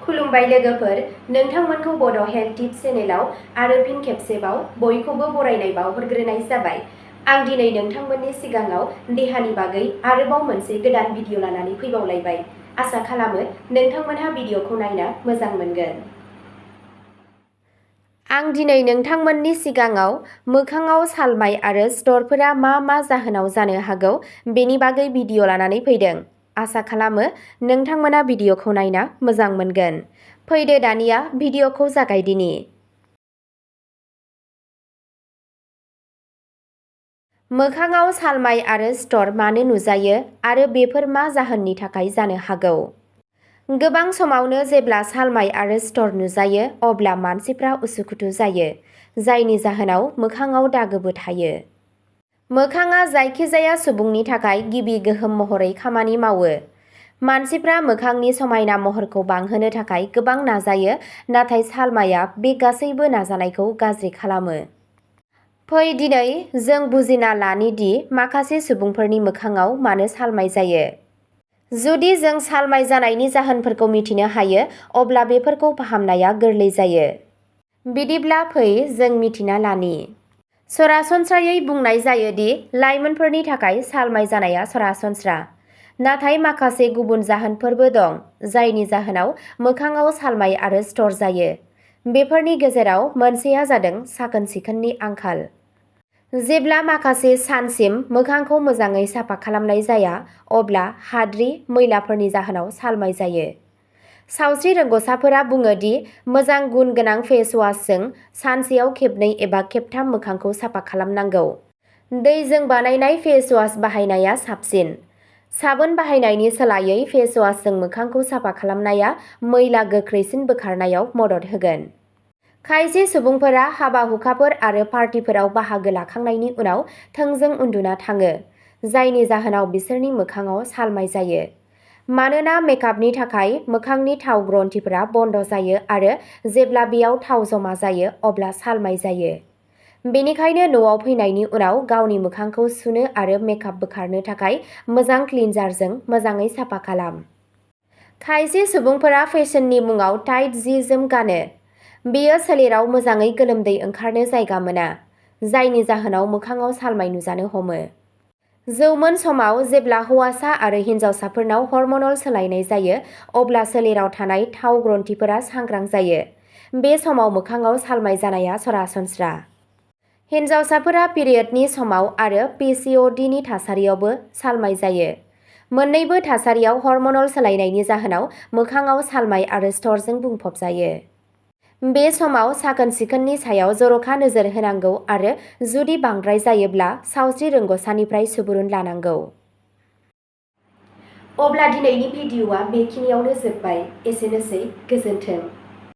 खुलुमबाय लोगोफोर, नोंथांमोनखौ बड' हेल्थ टिप्स चेनेलाव आरो फिन खेबसेबाव बयखौबो बरायनाय बावहरग्रोनाय जाबाय। आं दिनै नोंथांमोननि सिगाङाव देहानि बागै आरोबाव मोनसे गोदान भिडिअ लानानै फैबावलायबाय। आसा खालामो नोंथांमोनहा भिडिअखौ नायना मोजां मोनगोन। आं दिनै नोंथांमोननि सिगाङाव मोखाङाव सालमाय आरो सिथरफोरा मा मा जाहोनाव जानो हागौ बेनि बागै भिडिअ लानानै फैदों। आसा खालामो नोंथांमोना भिडिअखौ नायना मोजां मोनगोन। फैदो दानिया भिडिअखौ जागायदिनि। मोखाङाव सालमाय आरो सिथर मानो नुजायो आरो बेफोर मा जाहोननि थाखाय जानो हागौ? गोबां समावनो जेब्ला सालमाय आरो सिथर नुजायो अब्ला मानसिफ्रा उसुखुथु जायो, जायनि जाहोनाव मोखाङाव दागोबो थायो। मोखाङा जायखिजाया सुबुंनि थाखाय गिबि गोहोम महरै खामानि मावो। मानसिफ्रा मोखांनि समायना महरखौ बांहोनो थाखाय गोबां नाजायो, नाथाय सालमायआ बे गासैबो नाजानायखौ गाज्रि खालामो। फै दिनै जों बुजिना लानि दि माखासे सुबुंफोरनि मोखाङाव मानो सालमाय जायो। जुदि जों सालमाय जानायनि जाहोनफोरखौ मिथिनो हायो, अब्ला बेफोरखौ फाहामनाया गोरलै जायो। बिदिब्ला फै जों मिथिना लानि। सरासनस्रायै बुंनाय जायो दि लाइमोनफोरनि थाखाय सालमाय जानाया सरासनस्रा, नाथाय माखासे गुबुन जाहोनफोरबो दं जायनि जाहोनाव मोखाङाव सालमाय आरो सिथर जायो। बेफोरनि गेजेराव मोनसेया जादों साखोन-सिखोननि आंखाल। जेब्ला माखासे सानसिम मोखांखौ मोजाङै साफा खालामनाय जाया, अब्ला हाद्रि, मैलाफोरनि जाहोनाव सालमाय जायो। सावस्रि रोंग'साफोरा बुङो दि मोजां गुन गोनां फेस वाशजों सानसेयाव खेबनै एबा खेबथाम मोखांखौ साफा खालामनांगौ। दैजों बानायनाय फेस वाश बाहायनाया साबसिन। साबोन बाहायनायनि सोलायै फेस वाशजों मोखांखौ साफा खालामनाया मैला गोख्रैसिन बोखारनायाव मदद होगोन। खायसे सुबुंफोरा हाबा-हुखाफोर आरो पार्टिफोराव बाहागो लाखांनायनि उनाव थोंजों उन्दुना थाङो, जायनि जाहोनाव बिसोरनि मोखाङाव सालमाय जायो। मानोना मेकआपनि थाखाय मोखांनि थाव ग्रन्थिफोरा बन्द जायो आरो जेब्ला बेयाव थाव जमा जायो अब्ला सालमाय जायो। बेनिखायनो न'आव फैनायनि उनाव गावनि मोखांखौ सुनो आरो मेकआप बोखारनो थाखाय मोजां क्लिनजारजों मोजाङै साफा खालाम। खायसे सुबुंफोरा फेशननि मुङाव टाइट जि-जोम गानो। बेयो सोलेराव मोजाङै गोलोमदै ओंखारनो जायगा मोना, जायनि जाहोनाव मोखाङाव सालमाय नुजानो हमो। जौमोन समाव जेब्ला हौवासा आरो हिनजावसाफोरनाव हर्मोनल सोलायनाय जायो, अब्ला सोलेराव थानाय थाव ग्रन्थिफोरा सांग्रां जायो। बे समाव मोखाङाव सालमाय जानाया सरासनस्रा। हिनजावसाफोरा पिरियडनि समाव आरो PCOD नि थासारियावबो सालमाय जायो। मोन्नैबो थासारियाव हर्मोनल सोलायनायनि जाहोनाव मोखाङाव सालमाय आरो सिथरजों बुंफबजायो। बे समाव साखोन-सिखोननि सायाव जर'खा नोजोर होनांगौ आरो जुदि बांद्राय जायोब्ला सावस्रि रोंग'सानिफ्राय सुबुरुन लानांगौ। अब्ला दिनैनि भिडिअ'आ बेखिनियावनो जोबबाय। एसेनोसै, गोजोन्थों।